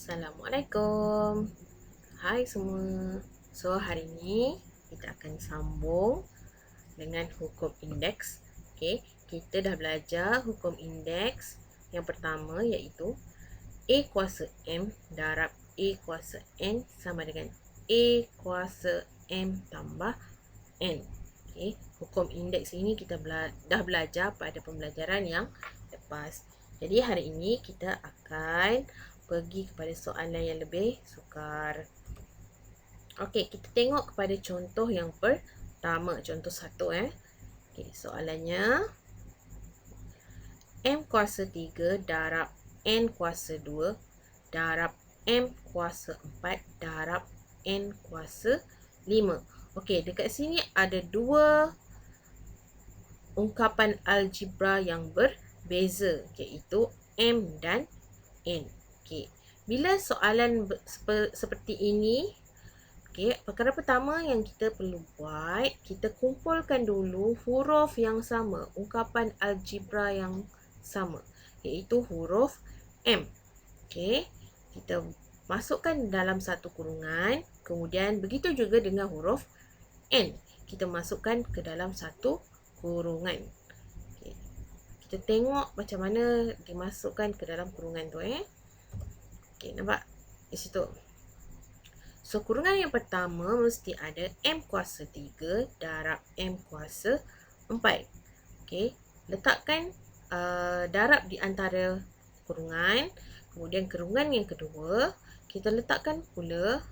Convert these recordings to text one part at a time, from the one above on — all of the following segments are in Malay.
Assalamualaikum. Hai semua. So, hari ni kita akan sambung dengan hukum indeks. Okey, kita dah belajar hukum indeks yang pertama iaitu A kuasa M darab A kuasa N sama dengan A kuasa M tambah N. Okey, hukum indeks ini kita dah belajar pada pembelajaran yang lepas. Jadi hari ini kita akan pergi kepada soalan yang lebih sukar. Okey, kita tengok kepada contoh yang pertama, contoh 1 Okey, soalannya M kuasa 3 darab N kuasa 2 darab M kuasa 4 darab N kuasa 5. Okey, dekat sini ada dua ungkapan algebra yang berbeza, iaitu M dan N. Okey, bila soalan seperti ini, okey, perkara pertama yang kita perlu buat, kita kumpulkan dulu huruf yang sama, ungkapan algebra yang sama, iaitu huruf M. Okey, kita masukkan dalam satu kurungan, kemudian begitu juga dengan huruf N. Kita masukkan ke dalam satu kurungan. Okay. Kita tengok macam mana dimasukkan ke dalam kurungan tu Okey, nampak di situ. So, kurungan yang pertama mesti ada M kuasa 3 darab M kuasa 4. Okey, letakkan darab di antara kurungan. Kemudian kurungan yang kedua, kita letakkan pula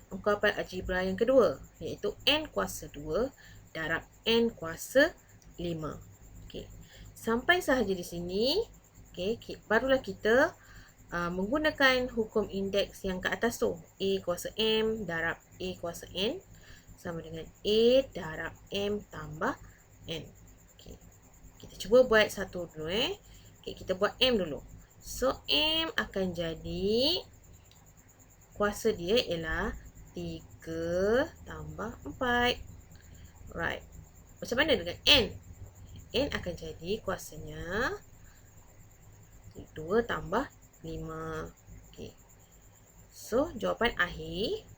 ungkapan algebra yang kedua, iaitu N kuasa 2 darab N kuasa 5. Okey, sampai sahaja di sini. Okey, barulah kita menggunakan hukum indeks yang ke atas tu. A kuasa M darab A kuasa N sama dengan A darab M tambah N. Okay. Kita cuba buat satu dulu Okay, kita buat M dulu. So, M akan jadi, kuasa dia ialah 3 tambah 4. Right. Macam mana dengan N? N akan jadi kuasanya 2 tambah 5. Okay. So, jawapan akhir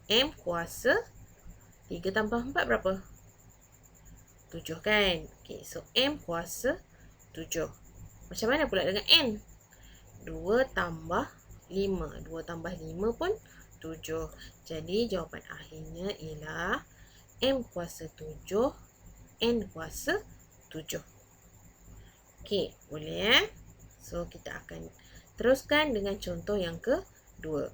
M kuasa 3 tambah 4 berapa? 7 kan? Okay. So, M kuasa 7. Macam mana pula dengan N? 2 tambah 5. 2 tambah 5 pun 7. Jadi, jawapan akhirnya ialah M kuasa 7, N kuasa 7. Okay, boleh So, kita akan teruskan dengan contoh yang kedua.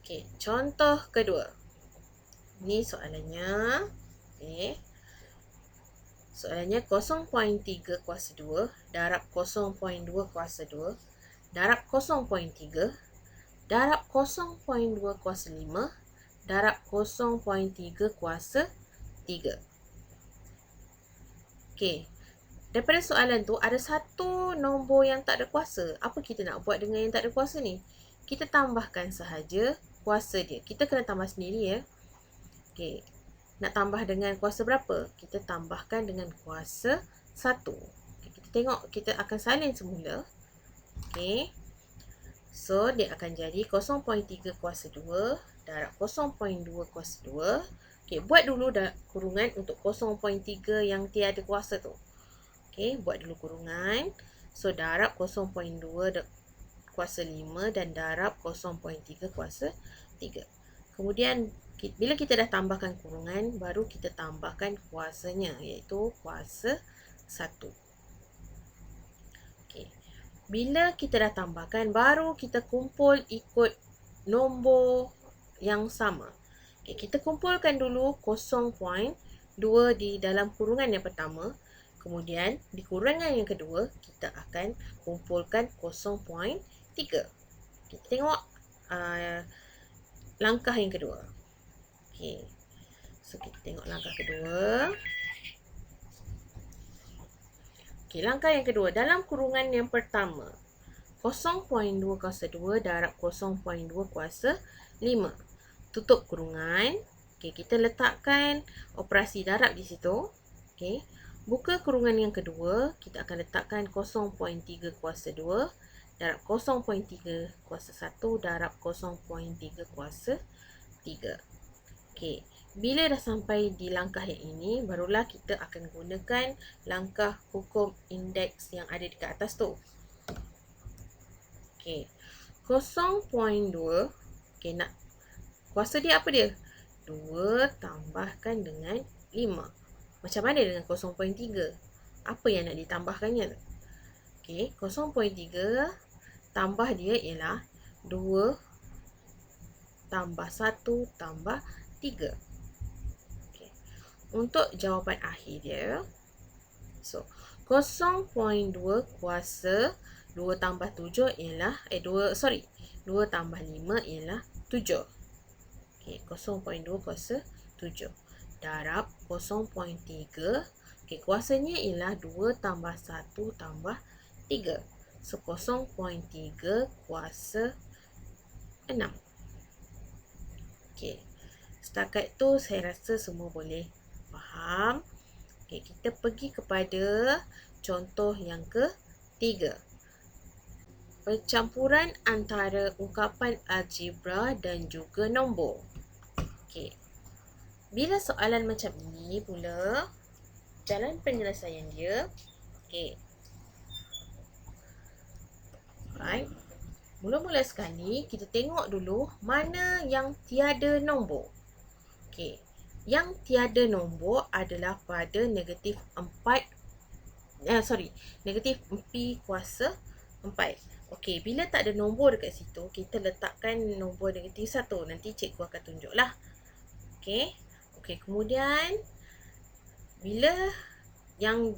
Okey, contoh kedua. Ini soalannya. Okey. Soalannya 0.3 kuasa 2 darab 0.2 kuasa 2 darab 0.3 darab 0.2 kuasa 5 darab 0.3 kuasa 3. Okey. Daripada soalan tu, ada satu nombor yang tak ada kuasa. Apa kita nak buat dengan yang tak ada kuasa ni? Kita tambahkan sahaja kuasa dia. Kita kena tambah sendiri Okey. Nak tambah dengan kuasa berapa? Kita tambahkan dengan kuasa 1. Okay, kita tengok, kita akan salin semula. Okey. So, dia akan jadi 0.3 kuasa 2 darab 0.2 kuasa 2. Okey, buat dulu kurungan untuk 0.3 yang tiada kuasa tu. Okey, buat dulu kurungan. So, darab 0.2 kuasa 5 dan darab 0.3 kuasa 3. Kemudian, bila kita dah tambahkan kurungan, baru kita tambahkan kuasanya, iaitu kuasa 1. Okey. Bila kita dah tambahkan, baru kita kumpul ikut nombor yang sama. Okey, kita kumpulkan dulu 0.2 di dalam kurungan yang pertama. Kemudian, di kurungan yang kedua, kita akan kumpulkan 0.3. Kita tengok langkah yang kedua. Okey. So, kita tengok langkah kedua. Okey, langkah yang kedua. Dalam kurungan yang pertama, 0.2 kuasa 2 darab 0.2 kuasa 5. Tutup kurungan. Okey, kita letakkan operasi darab di situ. Okey. Buka kurungan yang kedua, kita akan letakkan 0.3 kuasa 2 darab 0.3 kuasa 1 darab 0.3 kuasa 3. Okey, bila dah sampai di langkah yang ini, barulah kita akan gunakan langkah hukum indeks yang ada dekat atas tu. Okey, 0.2. Okey, nak kuasa dia apa dia? 2 tambahkan dengan 5. Macam mana dengan 0.3? Apa yang nak ditambahkannya? Okey, 0.3 tambah dia ialah 2 tambah 1 tambah 3. Okay. Untuk jawapan akhir dia, so 0.2 kuasa 2 tambah 7 ialah 2 tambah 5 ialah 7. Okay, 0.2 kuasa 7 darab 0.3. Okay, kuasanya ialah 2 tambah 1 tambah 3. So 0.3 kuasa 6. Okay, setakat tu saya rasa semua boleh faham. Okay, kita pergi kepada contoh yang ketiga. Percampuran antara ungkapan algebra dan juga nombor. Okay, bila soalan macam ini pula, jalan penyelesaian dia. Okay, right. Mula-mula sekali, kita tengok dulu mana yang tiada nombor. Okey, yang tiada nombor adalah pada negatif 4, negatif P kuasa 4. Okey, bila tak ada nombor dekat situ, kita letakkan nombor negatif 1. Nanti cikgu akan tunjuklah. Okey, kemudian bila yang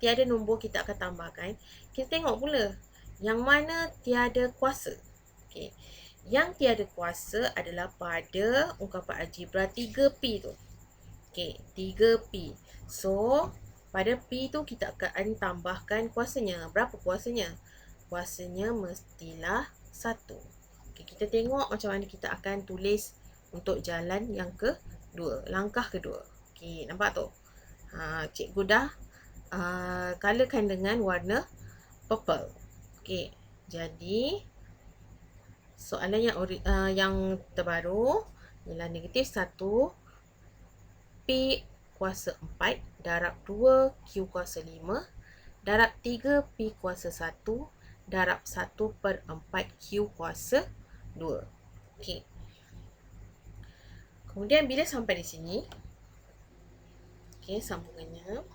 tiada nombor kita akan tambahkan, kita tengok pula yang mana tiada kuasa. Okey, yang tiada kuasa adalah pada ungkapan algebra 3P tu. Okey, 3P. So, pada P tu kita akan tambahkan kuasanya. Berapa kuasanya? Kuasanya mestilah 1. Okey, kita tengok macam mana kita akan tulis untuk jalan yang kedua, langkah kedua. Okey, nampak tu? Cikgu dah colourkan dengan warna purple. Okey, jadi soalan yang terbaru ialah negatif 1 P kuasa 4 darab 2 Q kuasa 5 darab 3 P kuasa 1 darab 1/4 Q kuasa 2. Okey. Kemudian bila sampai di sini, okey, sambungannya.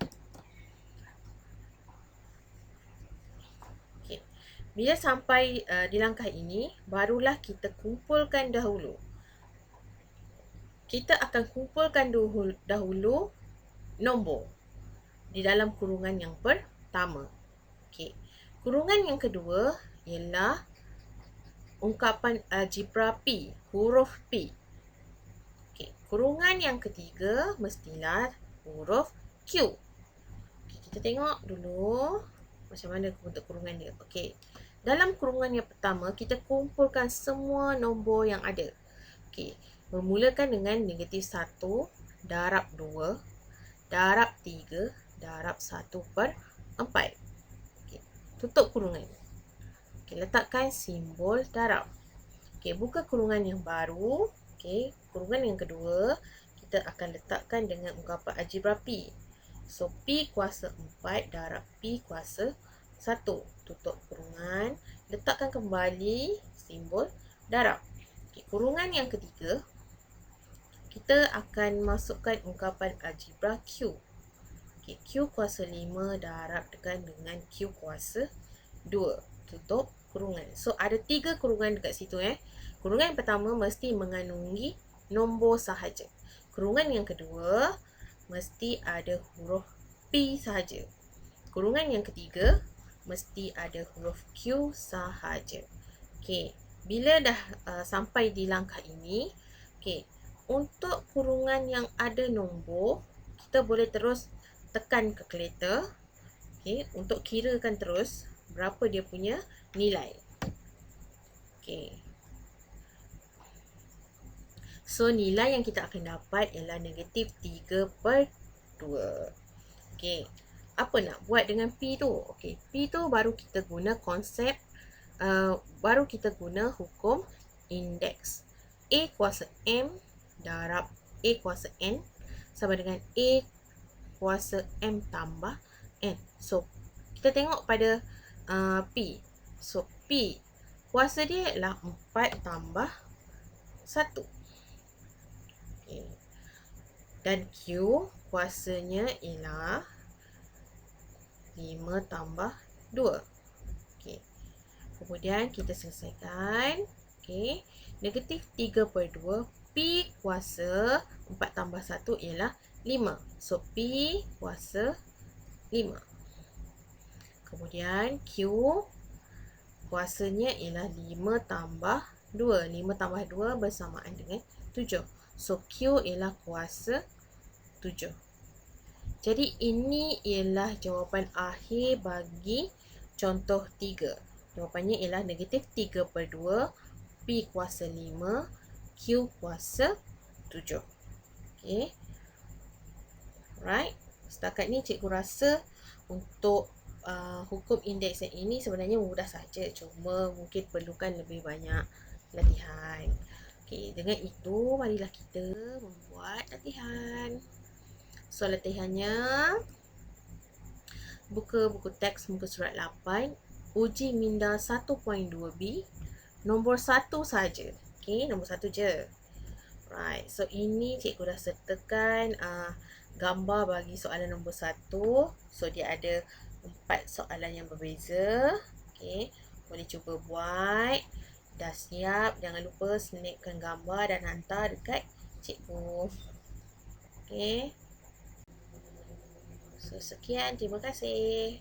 Bila sampai di langkah ini, barulah kita kumpulkan dahulu. Kita akan kumpulkan dahulu nombor di dalam kurungan yang pertama. Okey. Kurungan yang kedua ialah ungkapan algebra P, huruf P. Okey. Kurungan yang ketiga mestilah huruf Q. Okey, kita tengok dulu macam mana bentuk kurungan dia. Okey. Dalam kurungan yang pertama, kita kumpulkan semua nombor yang ada. Okey, bermulakan dengan negatif 1 darab 2 darab 3 darab 1/4. Okey, tutup kurungan. Okey, letakkan simbol darab. Okey, buka kurungan yang baru. Okey, kurungan yang kedua, kita akan letakkan dengan ungkapan algebra P. So, P kuasa 4 darab P kuasa 1. Tutup kurungan. Letakkan kembali simbol darab. Okay, kurungan yang ketiga, kita akan masukkan ungkapan algebra Q. Okay, Q kuasa 5 darab dengan Q kuasa 2. Tutup kurungan. So, ada 3 kurungan dekat situ. Kurungan yang pertama mesti mengandungi nombor sahaja. Kurungan yang kedua mesti ada huruf P sahaja. Kurungan yang ketiga mesti ada huruf Q sahaja. Okey, bila dah sampai di langkah ini, okey, untuk kurungan yang ada nombor, kita boleh terus tekan kalkulator, okey, untuk kirakan terus berapa dia punya nilai. Okey. So, nilai yang kita akan dapat ialah negatif 3/2. Okey. Apa nak buat dengan P tu? Okey, P tu baru kita guna konsep baru kita guna hukum indeks. A kuasa M darab A kuasa N sama dengan A kuasa M tambah N. So, kita tengok pada P. So, P kuasa dia ialah 4 tambah 1. Okay. Dan Q kuasanya ialah 5 tambah 2. Okay. Kemudian kita selesaikan. Okay. Negatif 3/2. P kuasa 4 tambah 1 ialah 5. So, P kuasa 5. Kemudian Q kuasanya ialah 5 tambah 2. 5 tambah 2 bersamaan dengan 7. So, Q ialah kuasa 7. Jadi, ini ialah jawapan akhir bagi contoh 3. Jawapannya ialah negatif 3/2. P kuasa 5, Q kuasa 7. Okay. Alright. Setakat ni cikgu rasa untuk hukum indeks yang ini sebenarnya mudah saja. Cuma mungkin perlukan lebih banyak latihan. Okay. Dengan itu, marilah kita membuat latihan. So, latihannya, buka buku teks muka surat 8. Uji minda 1.2b. Nombor 1 saja. Okay, nombor 1 je. Right, so ini cikgu dah sertakan gambar bagi soalan nombor 1. So, dia ada 4 soalan yang berbeza. Okay, boleh cuba buat. Dah siap, jangan lupa snapkan gambar dan hantar dekat cikgu. Okay. So, sekian. Terima kasih.